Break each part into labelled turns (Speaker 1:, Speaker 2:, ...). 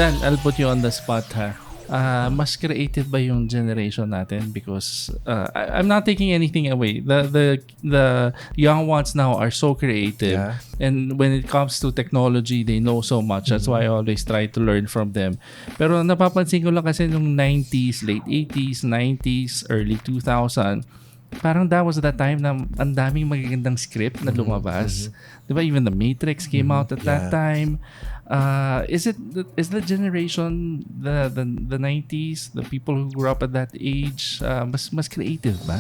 Speaker 1: Dan, I'll put you on the spot ha. Mas creative ba yung generation natin? Because I'm not taking anything away. The young ones now are so creative.
Speaker 2: Yeah.
Speaker 1: And when it comes to technology, they know so much. That's why I always try to learn from them. Pero napapansin ko lang kasi nung 90s, late 80s, 90s, early 2000, parang that was the time na ang daming magagandang script na lumabas. Diba? Even The Matrix came out at that time. Is the generation the 90s, the people who grew up at that age, mas creative ba?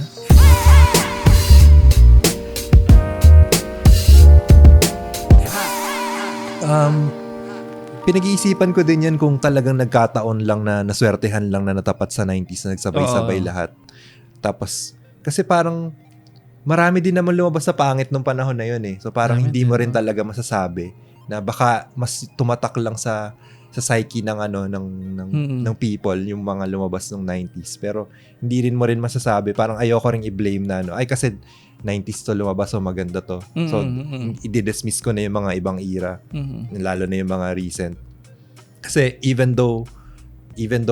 Speaker 2: Pinag-iisipan ko din yan kung talagang nagkataon lang na naswertehan lang na natapat sa 90s na nagsabay-sabay lahat. Tapos, kasi parang marami din naman lumabas sa pangit nung panahon na yun eh. So parang hindi mo rin talaga masasabi na baka mas tumatak lang sa psyche ng ng people yung mga lumabas nung 90s. Pero hindi rin mo rin masasabi, parang ayoko ring i-blame na ay kasi 90s to lumabas, so maganda to. So i-dismiss ko na yung mga ibang era, lalo na yung mga recent. Kasi even though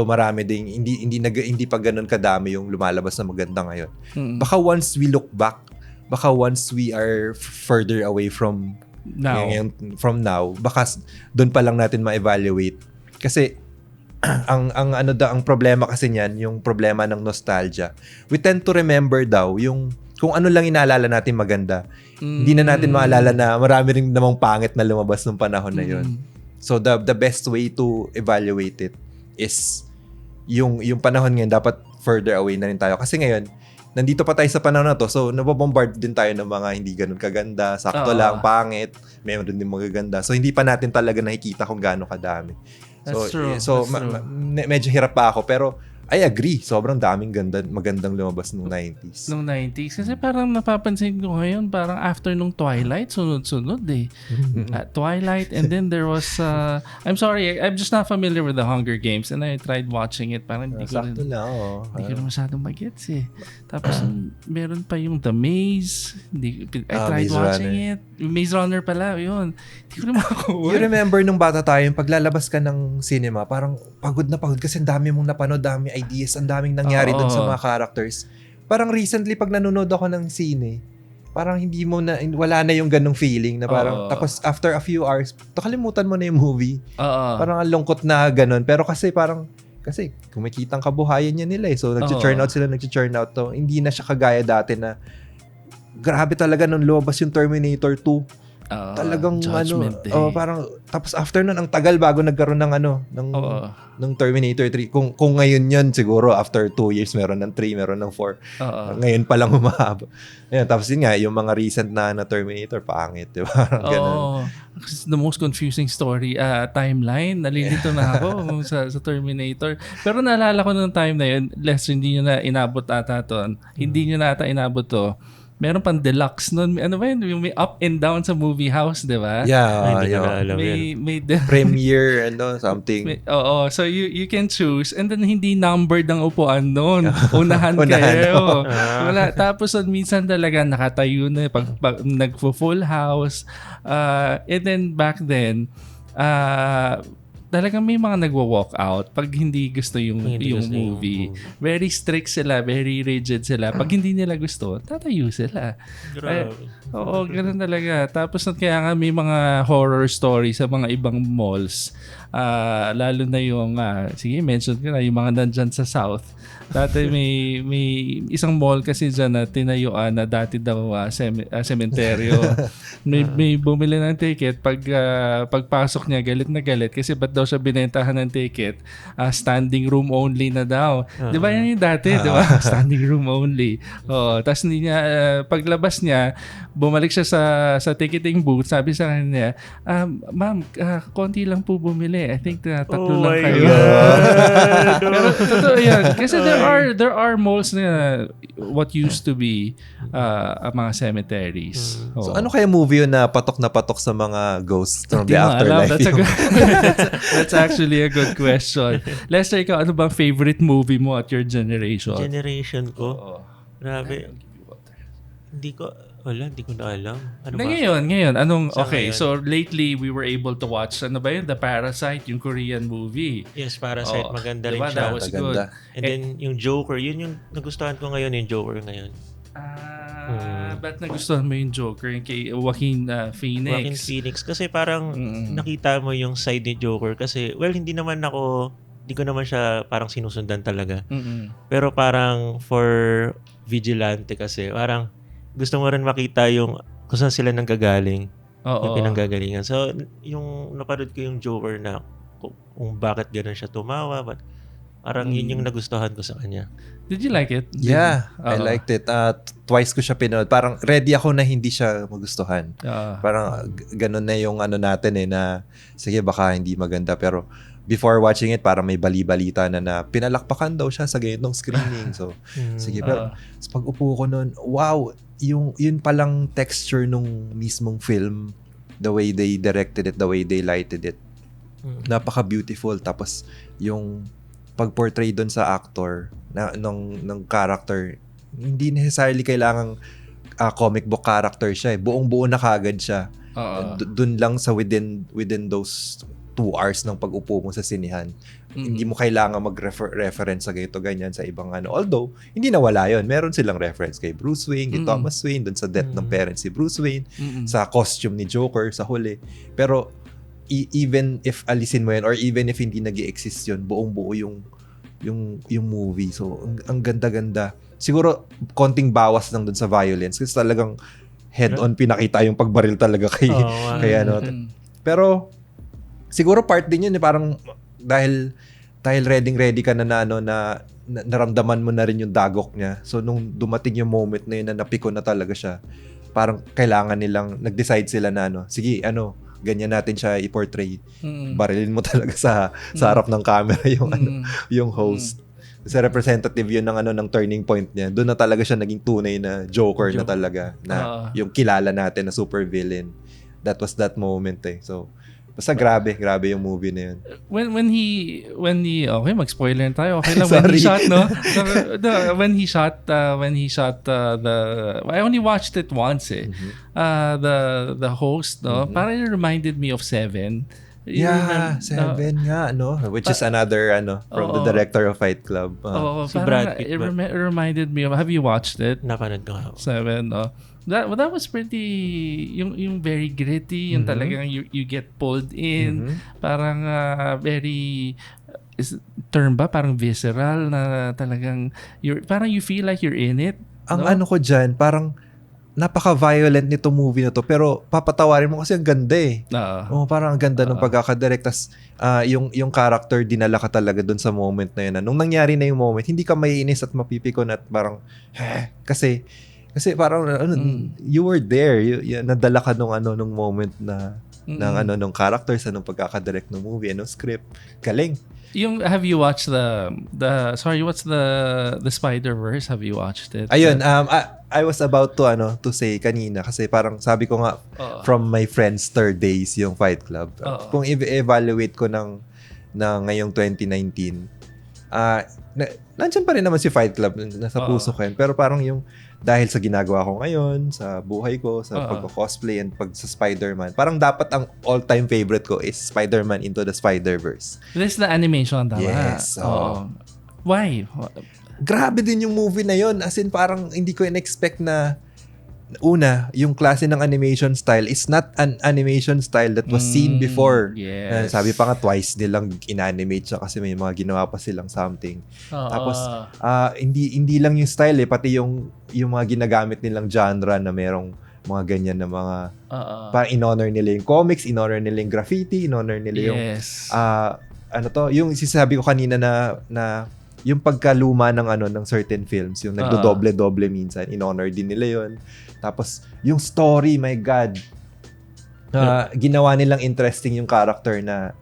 Speaker 2: marami ding hindi pa ganoon kadami yung lumalabas na maganda ngayon. Baka once we look back, baka once we are further away from now, baka doon pa lang natin ma-evaluate. Kasi ang problema kasi niyan, yung problema ng nostalgia. We tend to remember daw yung kung ano lang inaalala natin maganda. Hindi na natin maalala na marami ring namang pangit na lumabas nung panahon na yun. So the best way to evaluate it is yung panahon ngayon, dapat further away na rin tayo. Kasi ngayon, nandito pa tayo sa panahon na to, so nabobombard din tayo ng mga hindi ganun kaganda, sakto lang, pangit, mayroon din magaganda. So hindi pa natin talaga nakikita kung gaano kadami.
Speaker 1: That's true.
Speaker 2: So medyo hirap pa ako, pero I agree. Sobrang daming magandang lumabas nung 90s.
Speaker 1: Nung 90s. Kasi parang napapansin ko ngayon, parang after nung Twilight, sunod-sunod eh. Twilight, and then there was, I'm sorry, I'm just not familiar with the Hunger Games, and I tried watching it. Parang hindi ko rin masyadong mag-gets eh. Tapos, meron pa yung The Maze. I tried watching it. Maze Runner pala, yun. Hindi ko rin makakuha.
Speaker 2: You remember nung bata tayo, yung paglalabas ka ng cinema, parang pagod na pagod kasi ang dami mong napanood, dami ideas, ang daming nangyari dun sa mga characters. Parang recently, pag nanonood ako ng sine, parang hindi mo na, wala na yung ganong feeling na parang, tapos after a few hours, kalimutan mo na yung movie. Parang ang lungkot na ganon. Pero kasi kumikitang kabuhayan niya nila eh. So, nag-churn out. So, hindi na siya kagaya dati na, grabe talaga nung lumabas yung Terminator 2. Talagang parang tapos after nun ang tagal bago nagkaroon ng Terminator 3. Kung ngayon yun siguro after 2 years meron ng 3, meron ng 4. Ngayon pa lang humahaba. Ayun, tapos yun nga yung mga recent na Terminator pangit, di ba? Parang
Speaker 1: the most confusing story timeline. Nalilito na ako sa Terminator. Pero naalala ko nung time na yun, Lester, hindi nyo na inabot ata to. Hindi nyo na ata inabot to. Meron pang deluxe nun. Ano ba yun? Yung may up and down sa movie house, di ba?
Speaker 2: Yeah.
Speaker 1: May
Speaker 2: premiere and something.
Speaker 1: So you can choose, and then hindi numbered ang upuan nun. Unahan kayo. Wala. Tapos minsan talaga nakatayo na pag nagfo-full house. And then back then, talagang may mga nagwo-walk out pag hindi gusto yung movie. Very strict sila, very rigid sila. Pag hindi nila gusto, tatayo sila.
Speaker 3: Grabe.
Speaker 1: Ganun talaga. Tapos kaya nga may mga horror story sa mga ibang malls. Lalo na yung, sige, mention ko na, yung mga nandyan sa South. Dati may isang mall kasi dyan na tinayuan na dati daw sementeryo. May bumili ng ticket. Pagpasok niya, galit na galit kasi ba't daw siya binentahan ng ticket? Standing room only na daw. Di ba yan yung dati? Di ba? Standing room only. Tapos hindi niya, paglabas niya, bumalik siya sa ticketing booth. Sabi sa kanya, ma'am, konti lang po bumili. I think tatlo lang kayo. Pero totoo yan. Kasi there are malls na what used to be mga cemeteries.
Speaker 2: So ano kaya movie yun na patok sa mga ghosts from the afterlife?
Speaker 1: That's actually a good question. Lester, ikaw, ano bang favorite movie mo at your generation?
Speaker 3: Generation ko? Grabe. Hindi ko, Wala, hindi ko na alam. Ano
Speaker 1: Na
Speaker 3: ba?
Speaker 1: ngayon, anong,
Speaker 3: Sa
Speaker 1: okay,
Speaker 3: ngayon?
Speaker 1: so lately we were able to watch, ano ba yun? The Parasite, yung Korean movie.
Speaker 3: Yes, Parasite.
Speaker 1: Oh,
Speaker 3: Maganda rin
Speaker 1: diba?
Speaker 3: siya.
Speaker 1: That was good.
Speaker 2: Maganda.
Speaker 3: And then, yung Joker, yun yung nagustuhan ko ngayon, yung Joker ngayon.
Speaker 1: Ba't nagustuhan mo yung Joker yung kay Joaquin Phoenix?
Speaker 3: Joaquin Phoenix. Kasi parang nakita mo yung side ni Joker. Kasi, well, hindi ko naman siya parang sinusundan talaga. Pero parang for vigilante kasi, parang gusto mo rin makita yung kung saan sila nanggagaling. Yung pinanggagalingan. So, yung napanood ko yung Joker na kung bakit gano'n siya tumawa. Parang yun yung nagustuhan ko sa kanya.
Speaker 1: Did you like it?
Speaker 2: Yeah, I liked it. Twice ko siya pinanood. Parang ready ako na hindi siya magustuhan. Parang ganun na yung ano natin na sige baka hindi maganda pero before watching it parang may bali-balita na pinalakpakan daw siya sa ganitong screening. So sige pero pag upo ko noon, wow, yun palang texture nung mismong film, the way they directed it, the way they lighted it. Napaka-beautiful. Tapos yung pag-portray doon sa actor ng character, hindi necessarily kailangang comic book character siya. Buong-buo na kagad siya. Doon lang sa within those 2 hours ng pag-upo mo sa sinihan. Hindi mo kailangan mag-reference sa ganyan sa ibang ano. Although, hindi nawala yun. Meron silang reference kay Bruce Wayne, kay Thomas Wayne, doon sa death ng parents si Bruce Wayne, sa costume ni Joker sa huli. Pero, even if alisin mo yun or even if hindi nag-i-exist yun, buong-buo yung movie. So, ang ganda-ganda. Siguro, konting bawas lang dun sa violence kasi talagang head-on pinakita yung pagbaril talaga kay ano. Pero, siguro part din yun parang dahil ready ka na naramdaman mo na rin yung dagok niya. So, nung dumating yung moment na yun na napiko na talaga siya, parang kailangan nilang, nag-decide sila na sige, ganyan natin siya i-portray. Barilin mo talaga sa harap ng camera yung host. Kasi representative yun ng turning point niya. Doon na talaga siya naging tunay na Joker na talaga. Na yung kilala natin na super villain. That was that moment So, basta grabe yung movie na yun. When he okay, mag-spoiler na tayo. Okay lang when he shot, no? When he shot the I only watched it once the host, no? Parang it reminded me of Seven. Seven nga, no? Which is another from the director of Fight Club.
Speaker 3: Si Brad Pitt.
Speaker 1: It reminded me of, have you watched it?
Speaker 3: Napanood ko.
Speaker 1: Seven, no? That was pretty yung very gritty, yung talagang you get pulled in, parang very term ba parang visceral na talagang parang you feel like you're in it.
Speaker 2: Ang ano ko diyan, parang napaka-violent nito movie na to pero papatawarin mo kasi ang ganda parang ang ganda ng pagkakadirect. Tas yung character dinala ka talaga dun sa moment na yun. Nung nangyari na yung moment, hindi ka maiinis at mapipikon at parang kasi parang you were there. Nadala ka nung moment nung characters, anong pagkakadirect ng movie, anong script. Galing.
Speaker 1: Have you watched what's the Spider-Verse? Have you watched it?
Speaker 2: Ayun, I was about to say kanina kasi parang sabi ko nga from my friends' third days yung Fight Club. Kung i-evaluate ko ng ngayong 2019, nandiyan pa rin naman si Fight Club, nasa puso ko yun. Pero parang yung dahil sa ginagawa ko ngayon, sa buhay ko, sa pag-cosplay and sa Spiderman, parang dapat ang all-time favorite ko is Spiderman Into the Spider-Verse.
Speaker 1: This is the animation, tama?
Speaker 2: Yes.
Speaker 1: Why?
Speaker 2: Grabe din yung movie na yon. As in, parang hindi ko in-expect na yung klase ng animation style is not an animation style that was seen before.
Speaker 1: Yes.
Speaker 2: Sabi pa nga twice nilang in-animate siya kasi may mga ginawa pa silang something. Tapos hindi lang yung style pati yung mga ginagamit nilang genre na merong mga ganyan na mga parang in-honor nila yung comics, in-honor nila yung graffiti, in-honor nila yung yung sinasabi ko kanina na yung pagkaluma ng certain films, yung nagdo-doble-doble minsan, in-honor din nila yon. Tapos, yung story, my God, ginawa nilang interesting yung character na,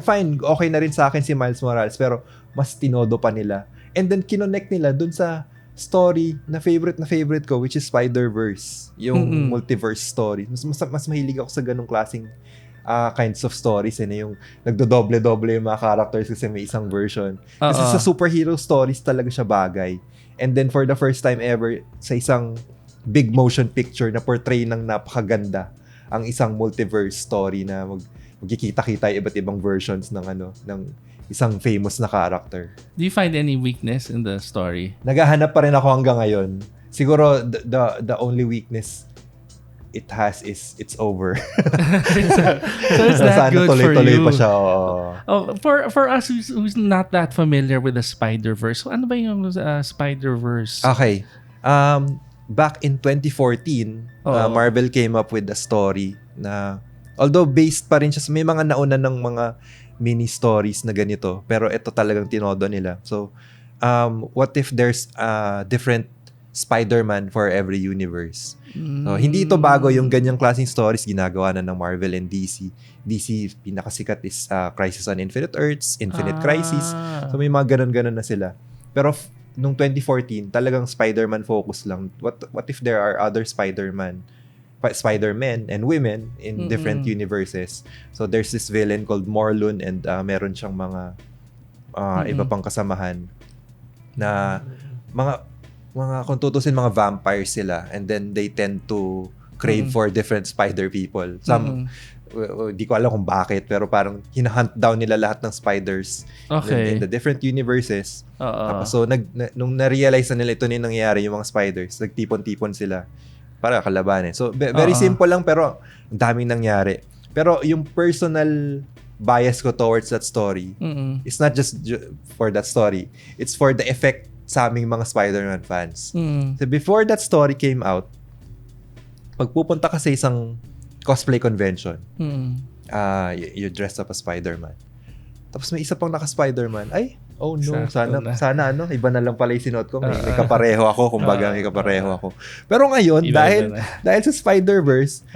Speaker 2: fine, okay na rin sa akin si Miles Morales, pero mas tinodo pa nila. And then, kinonect nila dun sa story na favorite ko, which is Spider-Verse. Yung multiverse story. Mas mahilig ako sa ganung klaseng kinds of stories yung nagdo-doble-doble yung mga characters kasi may isang version. Kasi sa superhero stories talaga siya bagay. And then for the first time ever sa isang big motion picture na portray ng napakaganda ang isang multiverse story na magkikita-kita yung iba't ibang versions ng isang famous na character.
Speaker 1: Do you find any weakness in the story?
Speaker 2: Naghahanap pa rin ako hanggang ngayon. Siguro the only weakness it has is it's over.
Speaker 1: So it's that good for
Speaker 2: tuloy-tuloy
Speaker 1: you.
Speaker 2: Pa siya.
Speaker 1: For us who's not that familiar with the Spider-Verse, ano ba yung Spider-Verse?
Speaker 2: Okay. Back in 2014, Marvel came up with a story na although based pa rin siya, may mga nauna ng mga mini stories na ganito, pero ito talagang tinodo nila. So, what if there's a different Spider-Man for every universe? So, hindi ito bago yung ganyang klaseng stories ginagawa na ng Marvel and DC. DC, pinakasikat is Crisis on Infinite Earths, Infinite Crisis. So, may mga ganun-ganun na sila. Pero nung 2014, talagang Spider-Man focus lang. What if there are other Spider-Men and women in different universes? So there's this villain called Morlun and meron siyang mga iba pang kasamahan na mga kung tutusin mga vampires sila, and then they tend to crave for different spider people. Some di ko alam kung bakit, pero parang hinahunt down nila lahat ng spiders in the different universes. Tapos so nung na-realize na nila ito na yung nangyayari, yung mga spiders, nagtipon-tipon sila para kalabanin. So very simple lang, pero ang daming nangyari. Pero yung personal bias ko towards that story, it's not just for that story, it's for the effect sa aming mga Spider-Man fans. So before that story came out, pagpupunta ka sa isang cosplay convention, you dress up as Spider-Man. Tapos may isa pang naka-Spider-Man. Ay, oh no, sana iba na lang pala yung sinuot ko. May kapareho ako, kumbaga may kapareho ako. Pero ngayon, dahil sa Spider-Verse,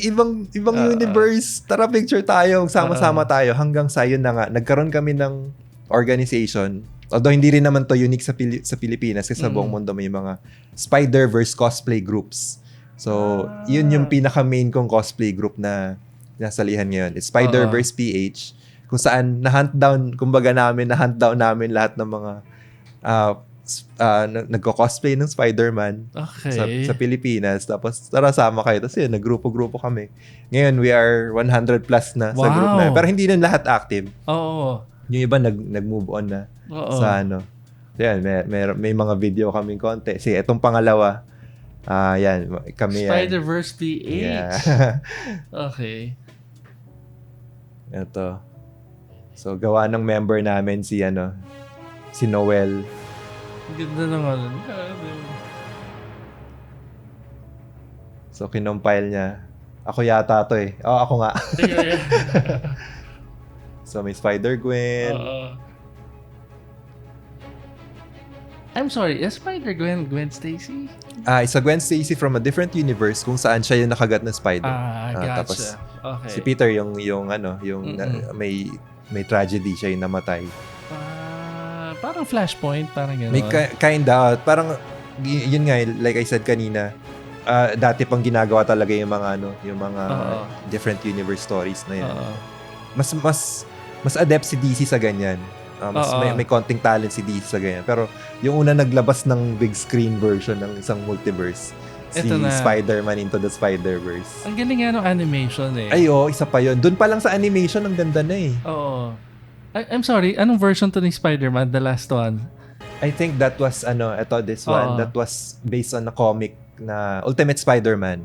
Speaker 2: ibang universe, tara picture tayo, sama-sama tayo, hanggang sa yun na nga, nagkaroon kami ng organization. Although hindi rin naman to unique sa Pilipinas, kasi sa buong mundo may mga Spider-Verse cosplay groups. So, yun yung pinaka-main kong cosplay group na nasalihan ngayon. It's Spider-Verse PH, kung saan na-hunt down namin lahat ng mga nagko-cosplay ng Spider-Man sa Pilipinas. Tapos, tara, sama kayo. Tapos yun, naggrupo-grupo kami. Ngayon, we are 100 plus na sa group na. Pero hindi na lahat active. Yung iba nag-move on na sa ano. So, yan, may mga video kaming konti. Kasi itong pangalawa, yan, kami yan.
Speaker 1: Spider-Verse PH?
Speaker 2: Yeah.
Speaker 1: Okay.
Speaker 2: Ito. So, gawa ng member namin si Noel.
Speaker 1: Ganda naman.
Speaker 2: So, kinompile niya. Ako yata to eh. Ako nga. So, may Spider-Gwen.
Speaker 1: I'm sorry, is Spider-Gwen Gwen Stacy?
Speaker 2: It's a Gwen Stacy from a different universe kung saan siya yung nakagat na spider.
Speaker 1: Gotcha.
Speaker 2: Tapos,
Speaker 1: okay.
Speaker 2: si Peter yung may tragedy, siya yung namatay.
Speaker 1: Parang Flashpoint, parang gano'n.
Speaker 2: May kinda, parang yun nga, like I said kanina, dati pang ginagawa talaga yung mga different universe stories na yan. Mas adept si DC sa ganyan. May konting talent si DC sa ganyan. Pero yung una naglabas ng big screen version ng isang multiverse, si Spider-Man Into the Spider-Verse.
Speaker 1: Ang galing nga ng animation eh.
Speaker 2: Ay, isa pa yun. Doon pa lang sa animation, ang ganda na eh.
Speaker 1: Oo. I'm sorry, anong version to ng Spider-Man, the last one?
Speaker 2: I think that was, this one, that was based on a comic na Ultimate Spider-Man.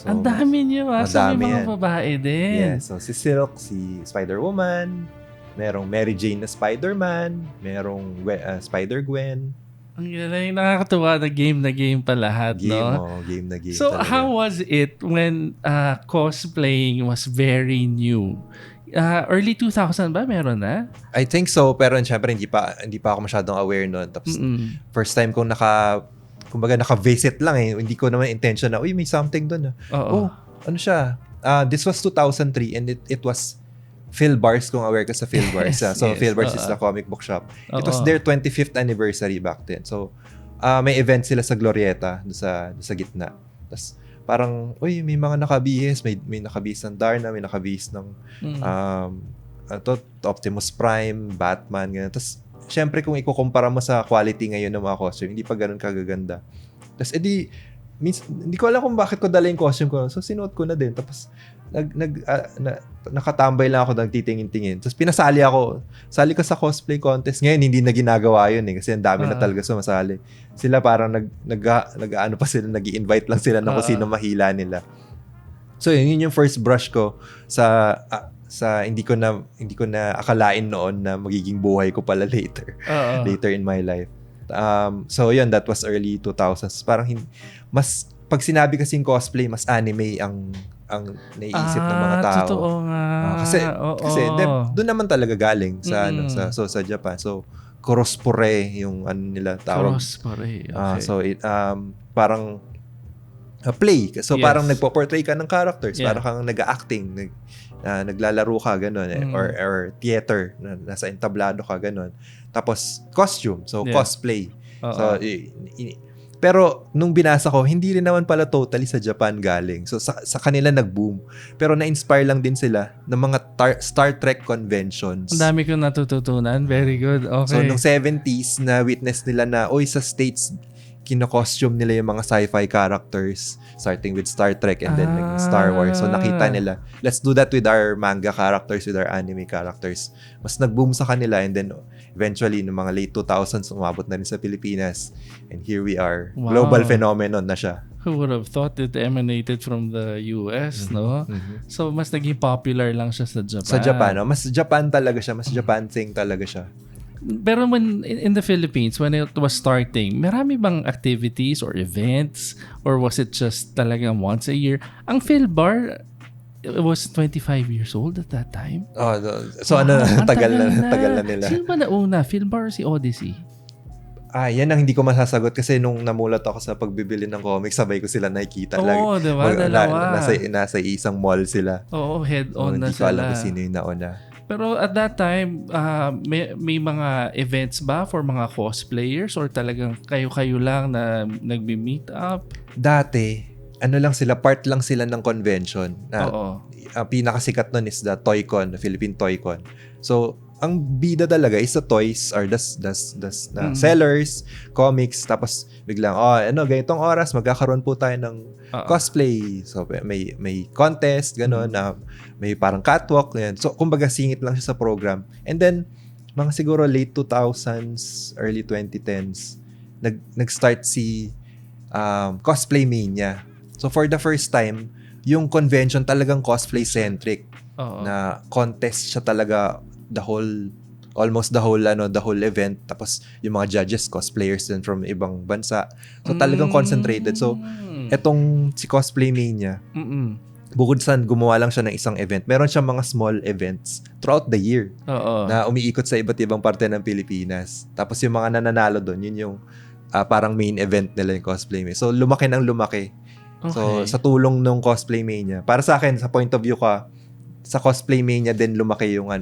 Speaker 1: So, ang dami niyo sa may mga babae din.
Speaker 2: Yeah, so si Silk, si Spider-Woman, merong Mary Jane na Spider-Man, merong Spider-Gwen.
Speaker 1: Ang galing, nakakatuwa na game pa lahat, no?
Speaker 2: Game na game.
Speaker 1: So,
Speaker 2: talaga.
Speaker 1: how was it when cosplaying was very new? Early 2000 ba? Meron na?
Speaker 2: I think so, pero syempre hindi pa ako masyadong aware noon. Tapos, first time kong naka-visit lang eh. Hindi ko naman intention na, may something doon. Ano siya? This was 2003 and it was Philbars, kung aware ka sa Philbars. So, Philbars is the comic book shop. It was their 25th anniversary back then. So, may event sila sa Glorieta, sa gitna. Tapos, parang, may mga nakabihis. May nakabihis ng Darna, may nakabihis ng Optimus Prime, Batman, ganyan. Tapos, syempre, kung ikukumpara mo sa quality ngayon ng mga costume, hindi pa ganun kagaganda. Tapos hindi ko alam kung bakit ko dala yung costume ko. So, sinuot ko na din. Tapos, nakatambay lang ako, nagtitingin-tingin. Tapos, pinasali ako. Sali ko sa cosplay contest. Ngayon, hindi na ginagawa yun eh. Kasi ang dami na talaga sumasali. Sila parang nag-ano pa sila, nag-i-invite lang sila na kung sino mahila nila. So, yun yung first brush ko sa hindi ko na akalain noon na magiging buhay ko pala later in my life. So yun, that was early 2000s. Parang mas pag sinabi kasing cosplay, mas anime ang naiisip ng mga tao.
Speaker 1: Totoo nga.
Speaker 2: Kasi doon naman talaga galing sa sa Japan. So crossplay yung nila tawag.
Speaker 1: Crossplay. Okay.
Speaker 2: So parang play. So parang nagpo-portray ka ng characters, parang kang nag-acting, naglalaro ka ganun or theater na nasa entablado ka ganun. Tapos costume, so cosplay. So pero nung binasa ko, hindi rin naman pala totally sa Japan galing. So sa kanila nag-boom. Pero na-inspire lang din sila ng mga Star Trek conventions.
Speaker 1: Ang dami kong natututunan. Very good. Okay.
Speaker 2: So nung 70s na witness nila na sa States kino-costume nila yung mga sci-fi characters starting with Star Trek and then Star Wars. So nakita nila, let's do that with our manga characters, with our anime characters. Mas nag-boom sa kanila and then eventually, noong mga late 2000s, umabot na rin sa Pilipinas. And here we are. Wow. Global phenomenon na siya.
Speaker 1: Who would have thought it emanated from the US, no? So, mas naging popular lang siya sa Japan.
Speaker 2: Sa Japan, no? Mas Japan talaga siya. Mas Japan thing talaga siya.
Speaker 1: Pero when in the Philippines, when it was starting, marami bang activities or events? Or was it just talagang once a year? Ang PhilBar, it was 25 years old at that time.
Speaker 2: So tagal na nila.
Speaker 1: Sino ba nauna? PhilBar or si Odyssey?
Speaker 2: Yan ang hindi ko masasagot kasi nung namulat ako sa pagbibili ng comics, sabay ko sila nakikita.
Speaker 1: Diba? Dalawa.
Speaker 2: Nasa isang mall sila.
Speaker 1: Head-on na
Speaker 2: hindi
Speaker 1: sila.
Speaker 2: Hindi ko alam kung sino yung nauna.
Speaker 1: Pero at that time, may mga events ba for mga cosplayers or talagang kayo-kayo lang na nagbi-meet up?
Speaker 2: Dati, lang sila, part lang sila ng convention. Pinakasikat nun is the Toycon, the Philippine Toycon. So, ang bida talaga is the toys or the sellers, comics, tapos biglang, ganitong oras, magkakaroon po tayo ng cosplay. So, may contest, gano'n, na may parang catwalk. Yan. So, kumbaga, singit lang siya sa program. And then, mga siguro late 2000s, early 2010s, nag-start si Cosplay Mania. So, for the first time, yung convention talagang cosplay-centric. Na contest siya talaga almost the whole event. Tapos yung mga judges, cosplayers din from ibang bansa. So talagang concentrated. So etong si Cosplay Mania, bukod sa gumawa lang siya ng isang event, meron siyang mga small events throughout the year na umiikot sa iba't ibang parte ng Pilipinas. Tapos yung mga nananalo doon, yun yung parang main event nila yung Cosplay Mania. So lumaki ng lumaki. Okay. So sa tulong ng Cosplay Mania, para sa akin, sa point of view ka, sa Cosplay Mania din lumaki yung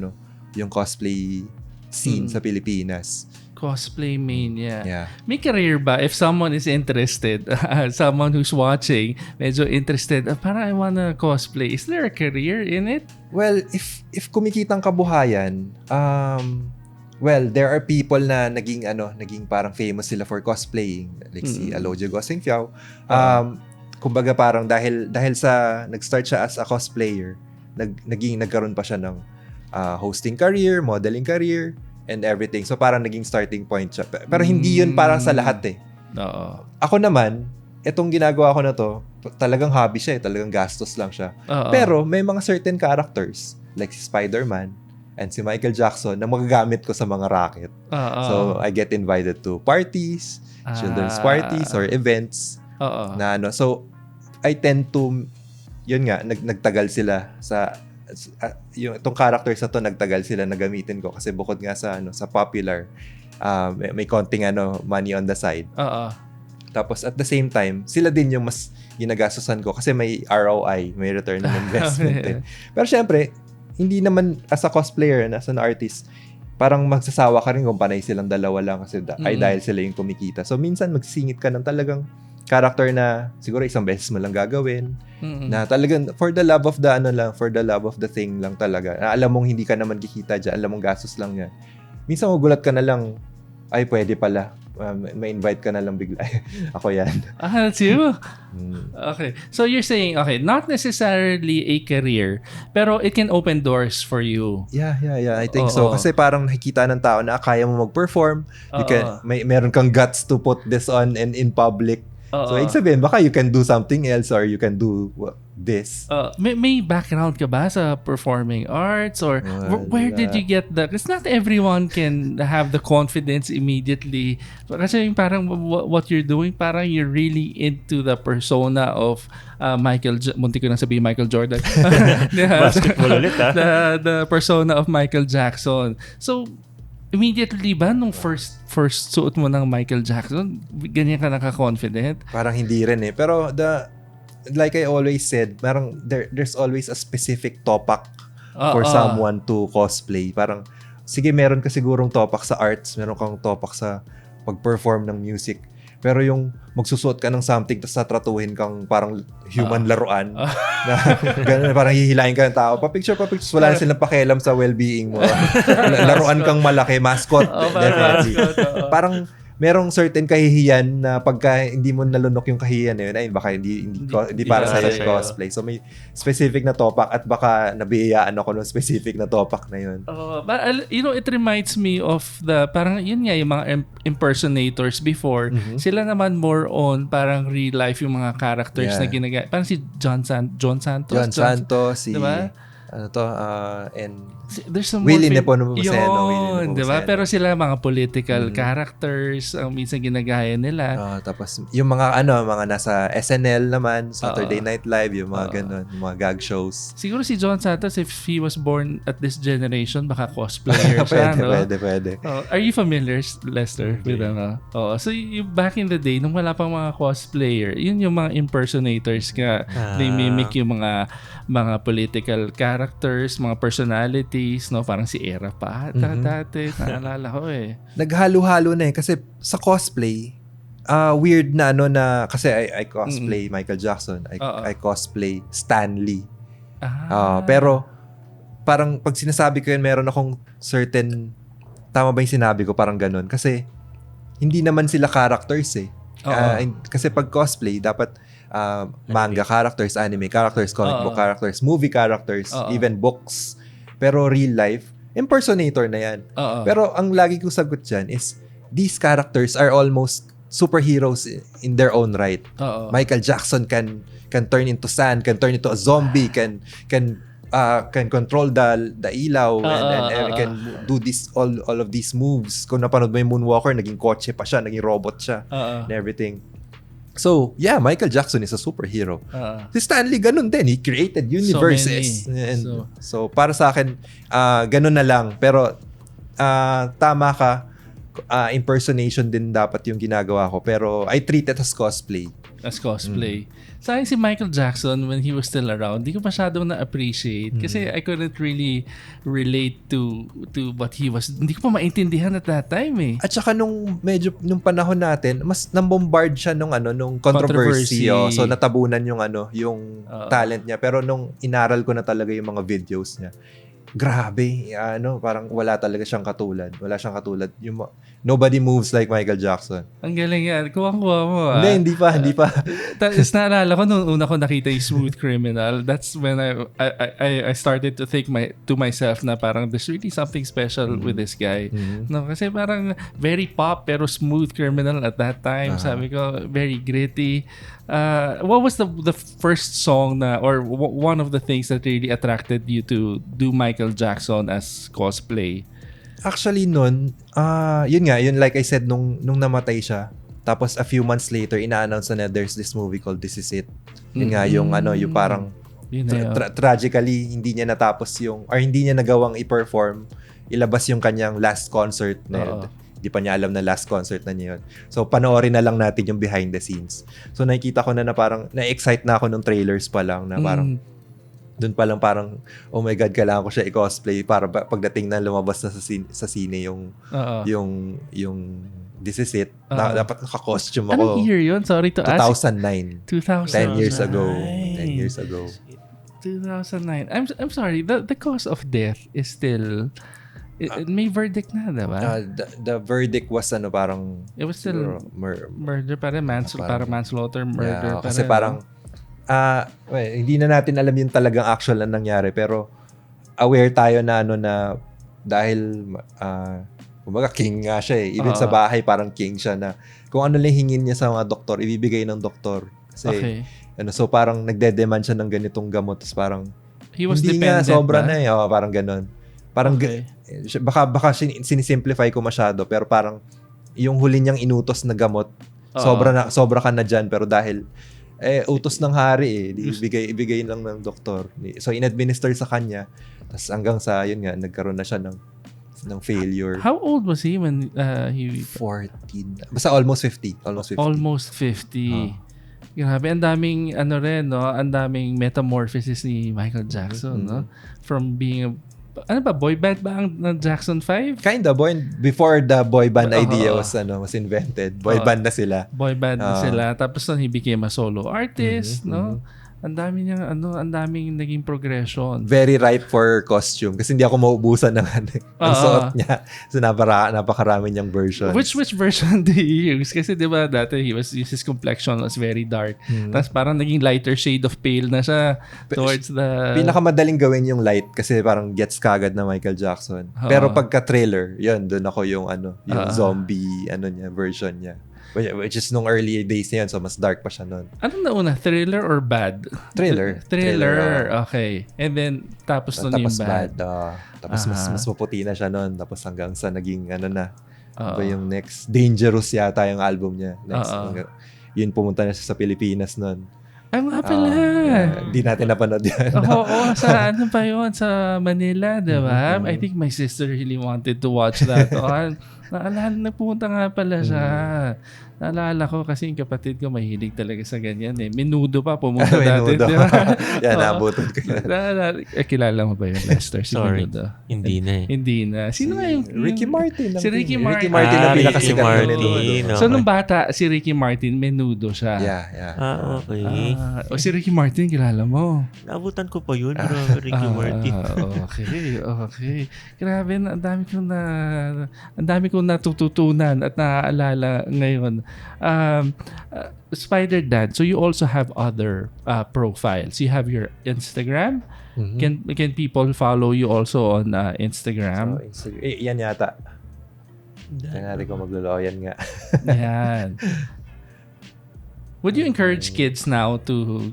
Speaker 2: yung cosplay scene sa Pilipinas.
Speaker 1: Cosplay Mania.
Speaker 2: Yeah.
Speaker 1: May career ba? If someone is interested, someone who's watching, medyo interested, parang I wanna cosplay. Is there a career in it?
Speaker 2: Well, if kumikitang kabuhayan, there are people na naging parang famous sila for cosplaying. Like si Alodia Gosingfiao. Kumbaga parang dahil sa nag-start siya as a cosplayer, nagkaroon pa siya ng hosting career, modeling career, and everything. So parang naging starting point siya. Pero hindi yun parang sa lahat eh. Ako naman, itong ginagawa ko na to, talagang hobby siya eh. Talagang gastos lang siya. Pero may mga certain characters, like si Spiderman and si Michael Jackson, na magagamit ko sa mga racket. So I get invited to parties, children's parties, or events. So I tend to, yun nga, nagtagal sila sa yung itong characters na to, nagtagal sila na gamitin ko kasi bukod nga sa popular, may konting money on the side. Tapos at the same time, sila din yung mas ginagastusan ko kasi may ROI, may return on investment. Pero syempre, hindi naman as a cosplayer and as an artist, parang magsasawa ka rin kung panay silang dalawa lang kasi dahil sila yung kumikita. So minsan magsingit ka ng talagang character na siguro isang beses mo lang gagawin, na talagang for the love of the thing lang talaga. Na alam mong hindi ka naman kikita dyan, alam mong gastos lang yan. Minsan magulat ka na lang, ay pwede pala. May-invite ka na lang bigla. Ako yan.
Speaker 1: That's you? Okay. So you're saying, not necessarily a career, pero it can open doors for you.
Speaker 2: Yeah. I think so. Kasi parang nakikita ng tao na kaya mo mag-perform. Meron kang guts to put this on and in public. So, ibig sabihin, baka you can do something else or you can do this.
Speaker 1: May background ka ba sa performing arts? Or where did you get that? Because not everyone can have the confidence immediately. Kasi yung parang what you're doing, parang you're really into the persona of munti ko na sabihin Michael Jordan.
Speaker 3: Basketball ulit,
Speaker 1: the persona of Michael Jackson. So, immediately ba nung first suot mo ng Michael Jackson, ganyan ka naka-confident?
Speaker 2: Parang hindi rin eh. Pero like I always said, parang there's always a specific topak for someone to cosplay. Parang, sige, meron ka sigurong topak sa arts, meron kang topak sa pag-perform ng music. Pero yung magsusuot ka ng something tapos tatratuhin kang parang human laruan na ganun, parang hihilahin ka ng tao. Pa-picture. Wala na silang pakialam sa well-being mo. Laruan kang malaki, mascot. Definitely. Parang merong certain kahihiyan na pagka hindi mo nalunok yung kahihiyan na yun, ay baka hindi para sa yung cosplay. So may specific na topak at baka nabiyayaan ako ng specific na topak na yun.
Speaker 1: But it reminds me of parang yun nga yung mga impersonators before. Sila naman more on parang real life yung mga characters na ginagaya. Parang si John Santos.
Speaker 2: Diba? And
Speaker 1: there's some
Speaker 2: Willie Nepomuceno.
Speaker 1: Diba? Pero sila mga political characters ang minsan ginagaya nila.
Speaker 2: Tapos yung mga nasa SNL naman, Saturday Night Live, yung mga ganun, yung mga gag shows.
Speaker 1: Siguro si John Santos, if he was born at this generation, baka cosplayer siya,
Speaker 2: Pwede.
Speaker 1: Are you familiar, Lester, with so back in the day, nung wala pang mga cosplayer, yun yung mga impersonators nga. They mimic yung mga political characters, mga personalities, no? Parang si Era pa dati, naalala ko eh.
Speaker 2: Naghalo-halo na eh kasi sa cosplay, weird na kasi I cosplay Michael Jackson, I cosplay Stan Lee. Pero parang pag sinasabi ko yun, meron akong certain, tama ba yung sinabi ko, parang ganun, kasi hindi naman sila characters eh. Kasi pag cosplay, dapat manga characters, anime characters, comic book characters, movie characters, even books. Pero real life, impersonator na yan. Pero ang lagi kong sagot dyan is, these characters are almost superheroes in their own right. Michael Jackson can turn into sand, can turn into a zombie, can control the ilaw, and can do this all of these moves. Kung napanood mo yung Moonwalker, naging kotse pa siya, naging robot siya, and everything. So, yeah, Michael Jackson is a superhero. Si Stan Lee, ganun din. He created universes. So para sa akin, ganun na lang. Pero, tama ka. Impersonation din dapat yung ginagawa ko. Pero, I treat it as cosplay. Sa akin si Michael Jackson, when he was still around, di ko masyadong na-appreciate kasi I couldn't really relate to what he was. Hindi ko pa maintindihan at that time eh. At saka nung panahon natin, mas nambombard siya nung controversy. So natabunan yung talent niya. Pero nung inaral ko na talaga yung mga videos niya, grabe, parang wala talaga siyang katulad. Wala siyang katulad. Nobody moves like Michael Jackson.
Speaker 1: Ang galing yan. Kuha-kuha mo.
Speaker 2: Hindi pa.
Speaker 1: Tapos naalala ko nung una ko nakita yung Smooth Criminal, that's when I started to think to myself na parang there's really something special with this guy. No, kasi parang very pop pero Smooth Criminal at that time. Sabi ko, very gritty. What was the first song or one of the things that really attracted you to do Michael Jackson as cosplay?
Speaker 2: Actually yun like I said, nung namatay siya, tapos a few months later, ina-announce na there's this movie called This Is It. Yun nga, yung parang tragically, hindi niya natapos hindi niya nagawang i-perform, ilabas yung kanyang last concert na hindi pa niya alam na last concert na niya yun. So, panoorin na lang natin yung behind the scenes. So, nakikita ko na parang, na-excite na ako nung trailers pa lang, na parang, doon pa lang parang, oh my God, kailangan ko siya i-cosplay para pagdating na lumabas na sa sine yung This Is It. Dapat naka-costume ako.
Speaker 1: Anong year yun? Sorry to ask.
Speaker 2: 2009. 10 years ago. 10 years ago.
Speaker 1: 2009. I'm sorry. The cause of death is still May verdict na, diba?
Speaker 2: The verdict was parang
Speaker 1: It was still murder pa rin, parang manslaughter, murder pa rin.
Speaker 2: Kasi parang hindi na natin alam yung talagang actual na nangyari, pero aware tayo na na dahil kumbaga king nga siya eh. Even sa bahay parang king siya na kung ano lang hingin niya sa mga doktor, ibibigay ng doktor. Kasi so parang nagde-demand siya ng ganitong gamot, tapos parang
Speaker 1: he was
Speaker 2: hindi
Speaker 1: dependent
Speaker 2: nga sobra
Speaker 1: ba?
Speaker 2: na eh. Parang ganun. Parang baka sinisimplify ko masyado, pero parang yung huli niyang inutos na gamot, sobra ka na dyan, pero dahil utos ng hari ibigay lang ng doktor. So in-administer sa kanya, tapos hanggang sa yun nga nagkaroon na siya ng failure.
Speaker 1: How old was he when he
Speaker 2: 14? Basta almost 50.
Speaker 1: Almost 50. Grabe, ang daming ang daming metamorphosis ni Michael Jackson, no? From being boy band ba ang Jackson 5?
Speaker 2: Kinda before the boy band idea was invented. Boy band na sila.
Speaker 1: Boy band na sila. Tapos he became a solo artist, no? Ang daming naging progression.
Speaker 2: Very ripe for costume kasi hindi ako maubusan ng suot niya. So napakarami niyang versions.
Speaker 1: Which version do you use? Kasi 'di ba dati his complexion was very dark. Tapos parang naging lighter shade of pale na siya towards the
Speaker 2: pinakamadaling gawin yung light kasi parang gets kagad na Michael Jackson. Pero pagka trailer, yun doon ako yung yung zombie niya version niya. Which is nung early days niya yun, so mas dark pa siya nun.
Speaker 1: Anong nauna? Thriller or bad?
Speaker 2: Thriller.
Speaker 1: Okay. And then, tapos nun yung bad.
Speaker 2: Tapos mas maputi na siya nun. Tapos hanggang sa naging ba yung next? Dangerous yata yung album niya. Next, yun pumunta na siya sa Pilipinas nun.
Speaker 1: Ay, nga pala.
Speaker 2: Di natin napanood yan.
Speaker 1: Oo, sa ano pa yun? Sa Manila, diba? I think my sister really wanted to watch that. Naalala, nagpunta nga pala siya. Naalala ko kasi yung kapatid ko mahilig talaga sa ganyan eh. Menudo pa, pumunta dati. Diba?
Speaker 2: Yan, nabutan ko yan.
Speaker 1: Kilala mo ba yun, Lester? Si
Speaker 3: Sorry.
Speaker 1: Menudo?
Speaker 3: Hindi na.
Speaker 1: Sino nga yung...
Speaker 2: Ricky Martin.
Speaker 1: Si Ricky Martin.
Speaker 2: Ricky Martin ang pinakasikat na
Speaker 3: Martin.
Speaker 2: Menudo.
Speaker 1: So, nung bata, si Ricky Martin, Menudo siya.
Speaker 2: Yeah.
Speaker 3: Okay.
Speaker 1: O si Ricky Martin, kilala mo?
Speaker 3: Naabutan ko pa yun, bro. Ricky Martin.
Speaker 1: Okay. Grabe, ang dami kong natututunan at naaalala ngayon. SpiderDan, so you also have other profiles. You have your Instagram. Can people follow you also on Instagram?
Speaker 2: So, yan yata. Tingnan ko maglolo. Yan nga.
Speaker 1: Yan. Would you encourage kids now to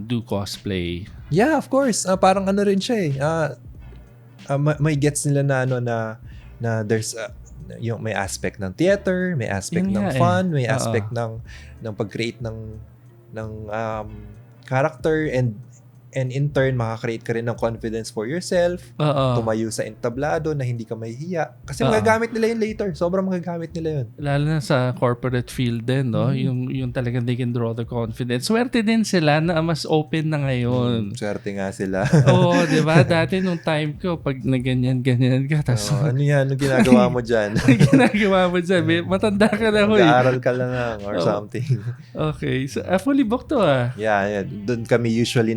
Speaker 1: do cosplay?
Speaker 2: Yeah, of course. Parang rin siya eh. May gets nila na there's yung may aspect ng theater, may aspect ng fun, may aspect ng pag-create ng character, and in turn makaka-create ka rin ng confidence for yourself, tumayo sa entablado na hindi ka mahihiya. Kasi magagamit nila yun later. Sobrang magagamit nila yun.
Speaker 1: Lalo na sa corporate field din, no? Yung talagang they can draw the confidence. Swerte din sila na mas open na ngayon.
Speaker 2: Swerte nga sila.
Speaker 1: Oo, di ba? Dati nung time ko, pag ganyan ka, tas,
Speaker 2: ano yan? Anong ginagawa mo dyan?
Speaker 1: ginagawa mo dyan? Matanda ka na ho.
Speaker 2: Mag-aaral ka lang or something.
Speaker 1: Okay. So, fully booked to
Speaker 2: Yeah. Doon kami usually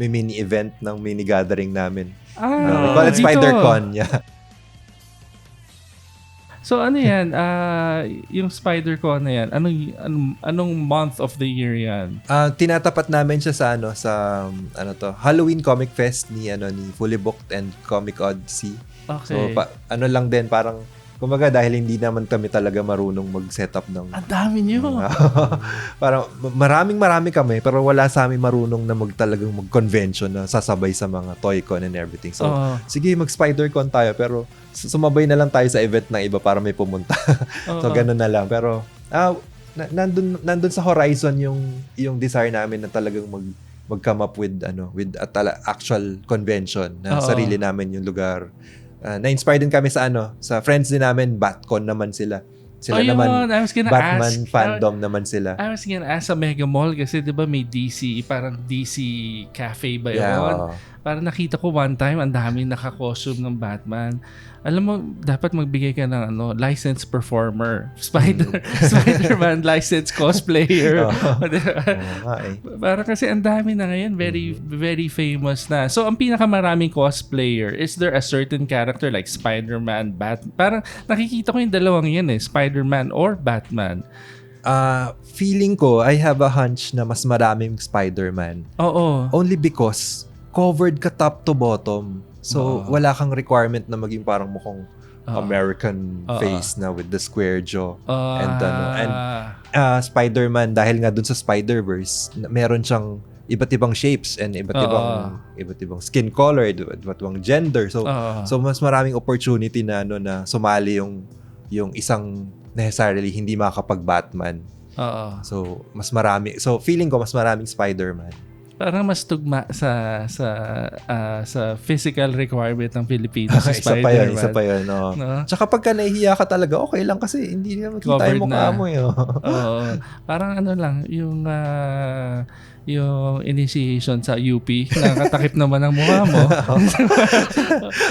Speaker 2: may mini event ng mini gathering namin.
Speaker 1: We
Speaker 2: call it SpiderCon. Yeah.
Speaker 1: So ano yan? Yung SpiderCon na yan, anong month of the year yan?
Speaker 2: Tinatapat namin siya sa Halloween Comic Fest ni Fully Booked and Comic Odyssey.
Speaker 1: Okay.
Speaker 2: So lang din parang kumbaga dahil hindi naman kami talaga marunong mag-setup ng...
Speaker 1: Ang dami niyo!
Speaker 2: Parang marami kami pero wala sa amin marunong na talagang mag-convention na sasabay sa mga Toy-Con and everything. So, sige mag-SpiderCon tayo pero sumabay na lang tayo sa event ng iba para may pumunta. So, ganun na lang. Pero, nandun sa horizon yung desire namin na talagang mag-come up with actual convention na sarili namin yung lugar. Na-inspire din kami sa friends din namin, Batcon naman sila. Sila naman, Batman fandom naman sila.
Speaker 1: I was gonna ask sa Mega Mall kasi 'di ba may DC, parang DC cafe ba yun?
Speaker 2: Yeah,
Speaker 1: Parang nakita ko one time, ang daming naka-costume ng Batman. Alam mo, dapat magbigay ka ng licensed performer. Spider-Man licensed cosplayer. Parang kasi ang dami na ngayon, very very famous na. So ang pinakamaraming cosplayer, is there a certain character like Spider-Man, parang nakikita ko yung dalawang yan Spider-Man or Batman.
Speaker 2: Feeling ko, I have a hunch na mas maraming Spider-Man.
Speaker 1: Oo.
Speaker 2: Only because covered ka top to bottom. So, wala kang requirement na maging parang mukhang American face na with the square jaw. And Spider-Man, dahil nga dun sa Spider-Verse, meron siyang iba't ibang shapes and iba't ibang skin color, iba't ibang gender. So mas maraming opportunity na na sumali yung isang necessarily hindi makakapag-Batman. So mas marami. So feeling ko mas maraming Spider-Man.
Speaker 1: Parang mas tugma sa physical requirement ng Filipino sa Spider-Man.
Speaker 2: Isa pa yun. No? Tsaka pagka nahihiya ka talaga, okay lang kasi hindi naman kita yung mukha mo.
Speaker 1: Parang lang, yung initiation sa UP, nakatakip naman ang mukha mo.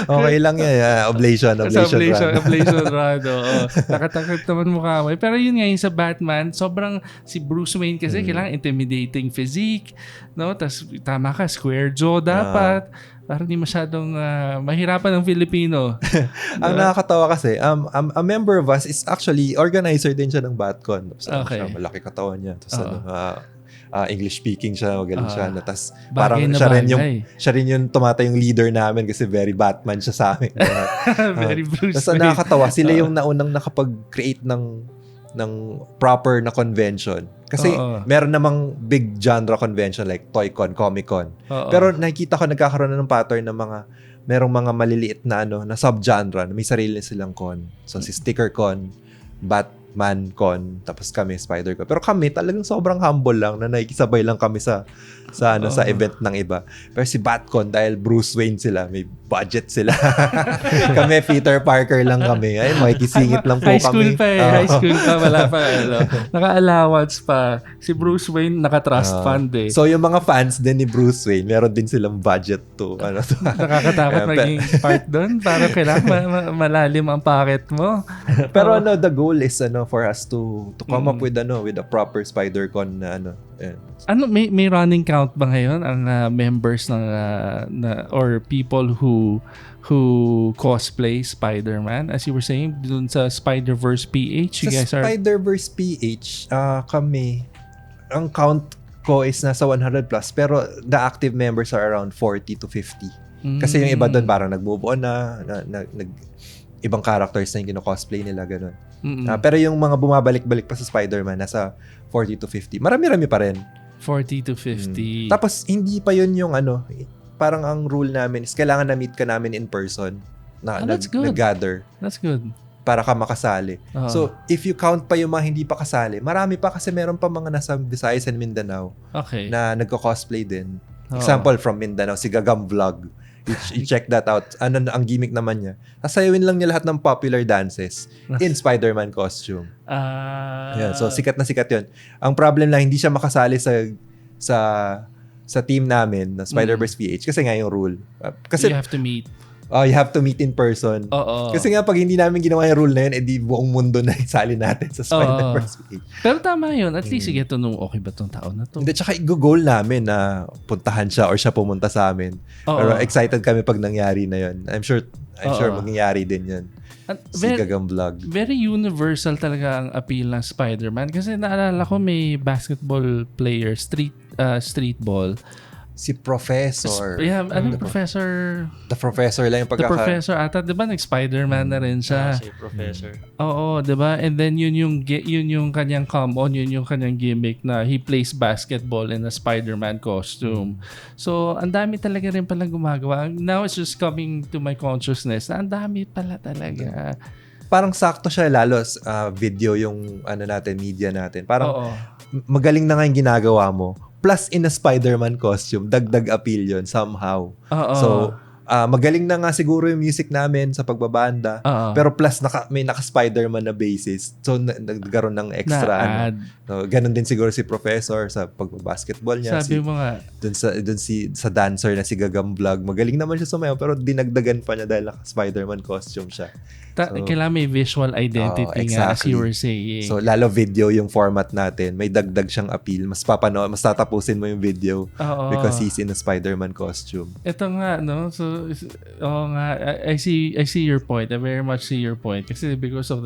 Speaker 2: Okay lang yan. Oblation
Speaker 1: run. Nakatakip naman mukha mo. Pero yun nga, yung sa Batman, sobrang si Bruce Wayne kasi kailangan intimidating physique. No? Tapos tama ka, square jaw dapat. Parang di masyadong mahirapan ng Filipino.
Speaker 2: Ang nakakatawa kasi, a member of us is actually organizer din siya ng BatCon. Tapos siya, malaki katawan niya. Tapos English speaking siya, magaling siya. Tapos parang siya rin yung tumatayong leader namin kasi very Batman siya sa amin.
Speaker 1: Very Bruce
Speaker 2: Tapos nakakatawa, sila yung naunang nakapag-create ng proper na convention. Kasi meron namang big genre convention like Toy-Con, Comic-Con. Pero nakikita ko nagkakaroon na ng pattern ng merong mga maliliit na na sub-genre na may sarili silang con. So si Sticker Con, Batman Con, tapos kami Spider-Con. Pero kami talagang sobrang humble lang na nakikisabay lang kami sa event ng iba. Pero si BatCon, dahil Bruce Wayne sila, may budget sila. Kami Peter Parker lang kami. Ay, makikisingit lang po kami.
Speaker 1: High school pa, wala pa. Naka-allowance pa. Si Bruce Wayne naka-trust fund
Speaker 2: So yung mga fans din ni Bruce Wayne, meron din silang budget to.
Speaker 1: Nakakatakot maging part doon. Parang kailangan malalim ang packet mo.
Speaker 2: Pero the goal is for us to come up with a proper SpiderCon na
Speaker 1: may running count ba ngayon ang members ng or people who cosplay Spider-Man? As you were saying, dun sa Spider-Verse PH, you guys are...
Speaker 2: Spider-Verse PH, kami, ang count ko is nasa 100 plus, pero the active members are around 40 to 50. Kasi yung iba doon parang nag-move on ibang characters na yung kino-cosplay nila, ganun. Pero yung mga bumabalik-balik pa sa Spider-Man, nasa 40 to 50. Marami-rami pa rin.
Speaker 1: 40 to 50.
Speaker 2: Tapos, hindi pa yun yung parang ang rule namin is kailangan na-meet ka namin in person. Nag-gather.
Speaker 1: That's good.
Speaker 2: Para ka makasali. So, if you count pa yung mga hindi pa kasali, marami pa kasi meron pa mga nasa Visayas and Mindanao na nagko-cosplay din. Example from Mindanao, si Gagam Vlog. I-check that out. Ang gimmick naman niya. Sasayawin lang niya lahat ng popular dances in Spider-Man costume. Yeah, so sikat na sikat yun. Ang problem lang, hindi siya makasali sa team namin na Spider-Verse PH kasi nga yung rule. Kasi
Speaker 1: you have to meet.
Speaker 2: You have to meet in person. Kasi nga pag hindi namin ginawa yung rule na yun, edi buong mundo na isali natin sa Spider-Verse PH.
Speaker 1: Pero tama yun. At least sige to nung okay ba tong taon na to?
Speaker 2: Hindi, tsaka i-goal namin na puntahan siya or siya pumunta sa amin. Pero excited kami pag nangyari na yun. I'm sure mangyayari din yun. Si Gagang Vlog.
Speaker 1: Very universal talaga ang appeal ng Spider-Man. Kasi naalala ko may basketball player, street ball.
Speaker 2: Si Professor.
Speaker 1: Yeah, Professor?
Speaker 2: The Professor lang yung
Speaker 1: The Professor ata, 'di ba? Nag-Spider-Man na rin siya.
Speaker 3: Si Professor.
Speaker 1: Oo, 'di ba? And then yun yung kanyang come-on, yun yung kanyang gimmick na he plays basketball in a Spider-Man costume. So, ang dami talaga rin pala gumagawa. Now it's just coming to my consciousness na ang dami pala talaga.
Speaker 2: Parang sakto siya lalo video yung media natin. Parang magaling na nga yung ginagawa mo. Plus in a Spider-Man costume, dagdag appeal yun somehow. So, magaling na nga siguro yung music namin sa pagbabanda. Pero plus may naka-Spiderman na bassist. So nagkaroon ng extra So ganun din siguro si Professor sa pagbabasketball niya.
Speaker 1: Sabi mo nga.
Speaker 2: Dun sa dancer na si Gagam Vlog. Magaling naman siya sumayaw pero dinagdagan pa niya dahil naka-Spiderman costume siya.
Speaker 1: Kailangan may visual identity nga as you were saying.
Speaker 2: So lalo video yung format natin. May dagdag siyang appeal. Mas tatapusin mo yung video because he's in a Spider-Man costume.
Speaker 1: Ito nga, no? So, I see your point. I very much see your point. Kasi because of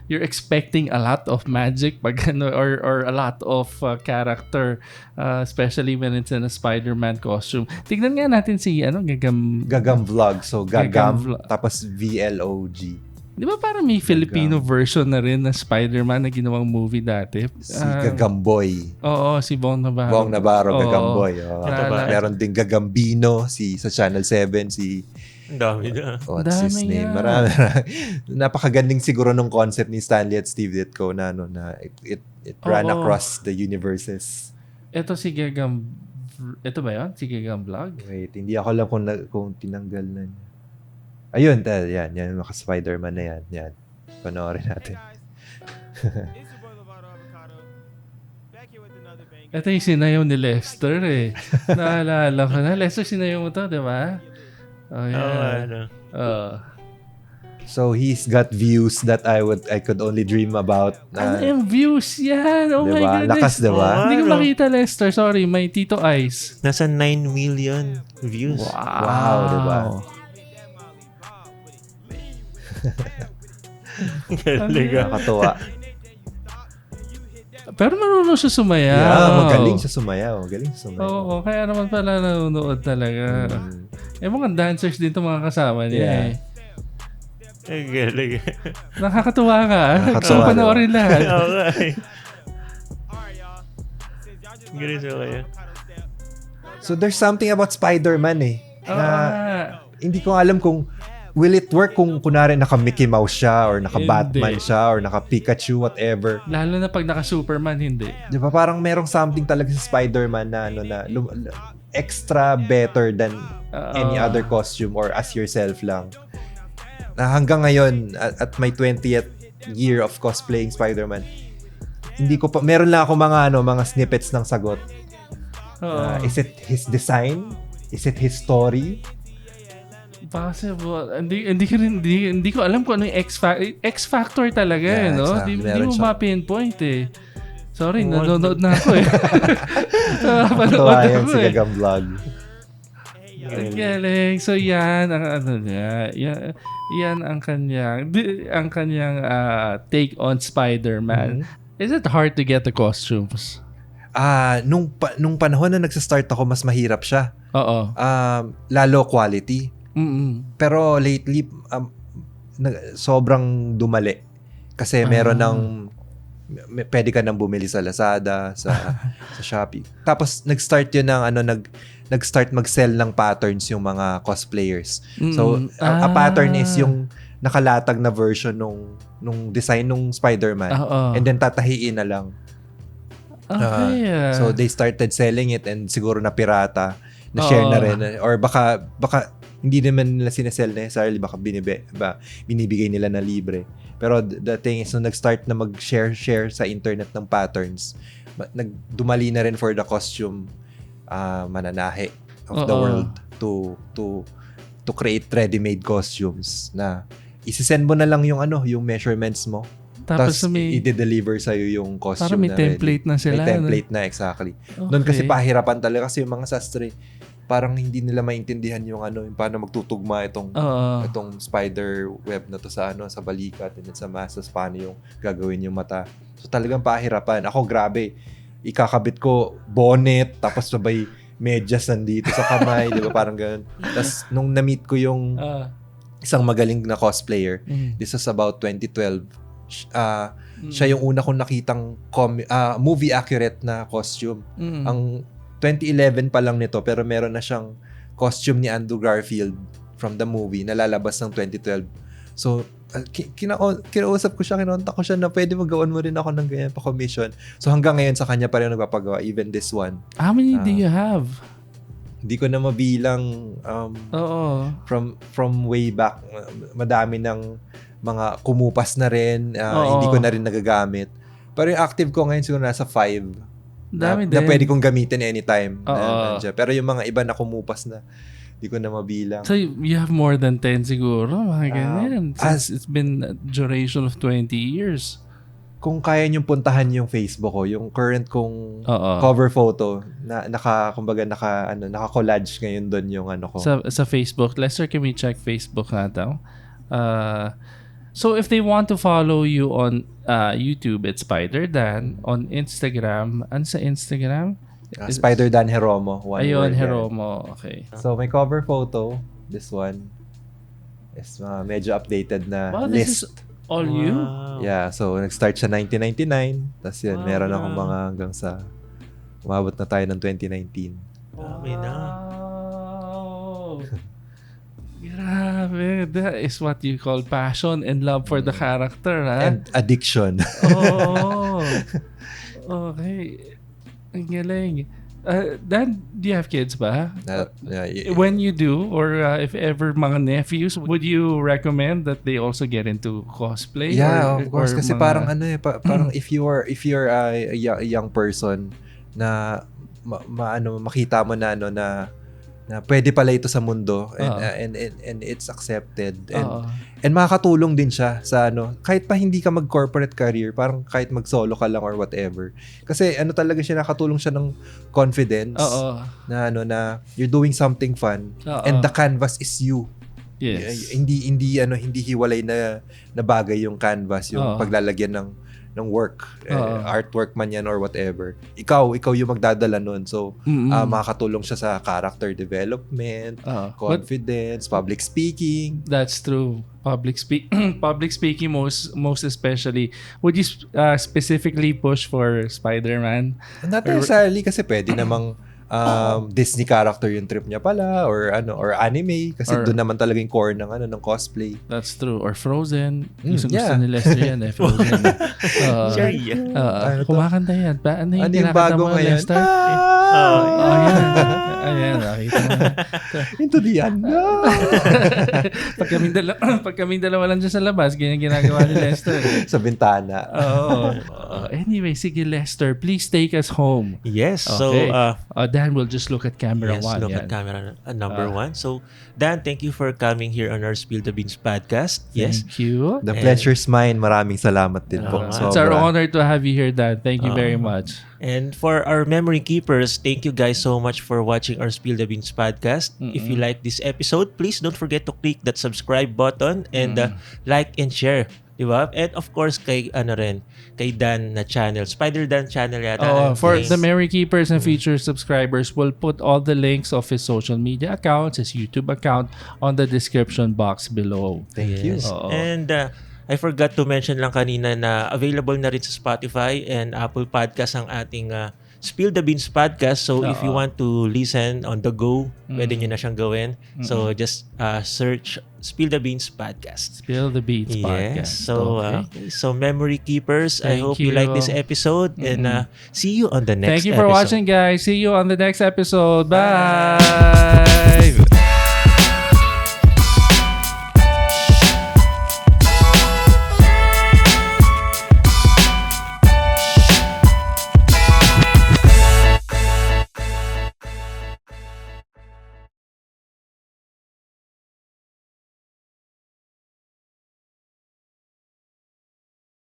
Speaker 1: you're expecting a lot of magic pag or a lot of character, especially when it's in a Spider-Man costume. Tignan nga natin si
Speaker 2: Gagam Vlog. So Gagam tapos VLOG.
Speaker 1: Di ba parang may Filipino version na rin na Spider-Man na ginawang movie dati?
Speaker 2: Si Gagamboy.
Speaker 1: Oo, si Bong Navarro.
Speaker 2: Bong Navarro, Gagamboy. Meron din Gagambino, sa Channel 7,
Speaker 3: ang dami na.
Speaker 2: What's his name? Marami. Napakaganding siguro nung concept ni Stanley at Steve Ditko na it ran across the universes.
Speaker 1: Ito si Gagam... Ito ba yun? Si Gagam Vlog?
Speaker 2: Wait, hindi ako alam kung tinanggal na niya. Ayun, yan, maka-Spider-Man na yan. Panoorin natin.
Speaker 1: Ito yung sinayaw ni Lester eh. Naalala ko na. Lester, sinayaw mo to, di ba?
Speaker 2: So he's got views that I could only dream about.
Speaker 1: Ano yung views yan? Oh diba? My goodness.
Speaker 2: Lakas, diba?
Speaker 1: Hindi ko makita, Lester. Sorry, may Tito Eyes.
Speaker 3: Nasa 9 million views.
Speaker 2: Wow, diba? Nakakatuwa.
Speaker 1: Pero marunong siya sumayaw.
Speaker 2: Yeah, magaling siya sumayaw.
Speaker 1: Oo, kaya naman pala nanonood talaga. Mga dancers din itong mga kasama niya eh.
Speaker 3: Galing.
Speaker 1: Nakakatuwa ka. Gusto panoorin lahat.
Speaker 3: Okay. Galing sa kaya.
Speaker 2: So there's something about Spider-Man na hindi ko alam kung will it work kung kunwari naka-Mickey Mouse siya or naka-Batman siya or naka-Pikachu, whatever.
Speaker 1: Lalo na pag naka-Superman, hindi.
Speaker 2: Di ba? Parang merong something talaga sa Spider-Man na extra better than any other costume or as yourself lang. Na hanggang ngayon, at my 20th year of cosplaying Spider-Man, meron lang ako mga snippets ng sagot. Is it his design? Is it his story?
Speaker 1: Possible. Hindi ko alam kung ano yung X-Factor talaga no? Hindi mo ma-pinpoint Sorry, nanonood na ako
Speaker 2: Panood ako si Gagam Vlog.
Speaker 1: Galing. So yan ang niya. Yan ang kanyang take on Spider-Man. Is it hard to get the costumes?
Speaker 2: Nung panahon na nagsa-start ako, mas mahirap siya.
Speaker 1: Oo.
Speaker 2: Lalo quality. Pero lately, sobrang dumali. Kasi meron pwede ka nang bumili sa Lazada, sa Shopee. Tapos nag-start yun nag-start mag-sell ng patterns yung mga cosplayers. So, a pattern is yung nakalatag na version nung design nung Spider-Man. And then tatahiin na lang.
Speaker 1: Okay.
Speaker 2: So, they started selling it and siguro na pirata. Na-share na rin. Or baka hindi naman nila sinesell necessarily, baka binibigay nila na libre. Pero the thing is, nung nag-start na mag-share sa internet ng patterns, dumali na rin for the costume mananahe of the world to create ready-made costumes na isisend mo na lang yung measurements mo. Tapos i-deliver sa'yo yung costume
Speaker 1: para may template na sila.
Speaker 2: May template na, exactly. Okay. Doon kasi pahirapan talaga kasi yung mga sastre, parang hindi nila maintindihan yung paano magtutugma itong spider web na to sa balikat and sa masas, paano yung gagawin yung mata. So talagang pahirapan. Ako grabe, ikakabit ko bonnet tapos sabay medyas nandito sa kamay, di ba, parang ganoon. Tapos nung na-meet ko yung isang magaling na cosplayer, this was about 2012. Siya yung una kong nakitang movie accurate na costume. Ang 2011 pa lang nito, pero meron na siyang costume ni Andrew Garfield from the movie na lalabas ng 2012. So, kinausap ko siya, kinontak ko siya na pwede magawan mo rin ako ng ganyan pa-commission. So, hanggang ngayon sa kanya pa rin nagpapagawa, even this one.
Speaker 1: How many do you have?
Speaker 2: Hindi ko na mabilang from way back. Madami ng mga kumupas na rin. Hindi ko na rin nagagamit. Pero yung active ko ngayon siguro nasa 5. Na pwede kong gamitin anytime. Pero yung mga iba na kumupas na, hindi ko na mabilang.
Speaker 1: So you have more than 10 siguro? Mga ganyan. Since it's been a duration of 20 years.
Speaker 2: Kung kaya niyong puntahan yung Facebook ko, yung current kong cover photo, naka-collage ngayon doon yung ano ko.
Speaker 1: Sa Facebook. Lester, can we check Facebook na daw? So if they want to follow you on YouTube, it's SpiderDan. On Instagram, sa Instagram?
Speaker 2: SpiderDan Geromo.
Speaker 1: Ayun, Geromo. Okay.
Speaker 2: So my cover photo, this one, is medyo updated na list.
Speaker 1: This is all you?
Speaker 2: Yeah, so nag-start siya 1999. Tapos yun, meron akong mga hanggang sa umabot na tayo ng 2019.
Speaker 3: Dami na.
Speaker 1: Grabe. That is what you call passion and love for the character, ha?
Speaker 2: And addiction.
Speaker 1: Okay. Ang galing. Dan, do you have kids ba? When you do, or if ever mga nephews, would you recommend that they also get into cosplay?
Speaker 2: Yeah, of course. Kasi parang parang if you're a young person na makita mo na na pwede pala ito sa mundo and it's accepted and makakatulong din siya sa kahit pa hindi ka mag-corporate career, parang kahit mag-solo ka lang or whatever, kasi talaga siya, nakatulong siya ng confidence na na you're doing something fun and the canvas is you.
Speaker 1: Yes.
Speaker 2: Hindi hiwalay na bagay yung canvas, yung paglalagyan ng work, artwork man yan or whatever. Ikaw yung magdadala nun. So, makakatulong siya sa character development, confidence, public speaking.
Speaker 1: That's true. Public speaking most especially. Would you specifically push for Spiderman?
Speaker 2: Not necessarily, kasi pwede namang Disney character yung trip niya pala, or anime, kasi doon naman talaga yung core ng cosplay.
Speaker 1: That's true. Or Frozen. Gusto ni Lester yan Frozen. Kumakanta yan. Ano yung kinakanta mo, Lester? Ayan, nakita mo.
Speaker 2: Into the unknown.
Speaker 1: Pag kaming dalawa lang dyan sa labas, ganyan ginagawa ni Lester.
Speaker 2: Sa bintana.
Speaker 1: Anyway, sige Lester, please take us home.
Speaker 3: Yes.
Speaker 1: Okay. So, Dan will just look at camera 1.
Speaker 3: Yes, look at camera number 1. So, Dan, thank you for coming here on our Spill the Beans podcast. Yes.
Speaker 1: Thank you.
Speaker 2: The pleasure's mine. Maraming salamat din po.
Speaker 1: It's our honor to have you here, Dan. Thank you very much.
Speaker 3: And for our memory keepers, thank you guys so much for watching our Spill the Beans podcast. If you like this episode, please don't forget to click that subscribe button and like and share. Diba? And of course, kay Dan na channel, SpiderDan channel yata.
Speaker 1: For the Memory Keepers and future subscribers, we'll put all the links of his social media accounts, his YouTube account on the description box below.
Speaker 2: Thank you.
Speaker 3: And I forgot to mention lang kanina na available na rin sa Spotify and Apple Podcast ang ating Spill the Beans podcast. So if you want to listen on the go, pwede nyo na siyang gawin. So just search Spill the Beans podcast.
Speaker 1: Spill the Beans podcast.
Speaker 3: So so memory keepers, I hope you like this episode and see you on the next episode.
Speaker 1: Thank you for watching, guys. See you on the next episode. Bye.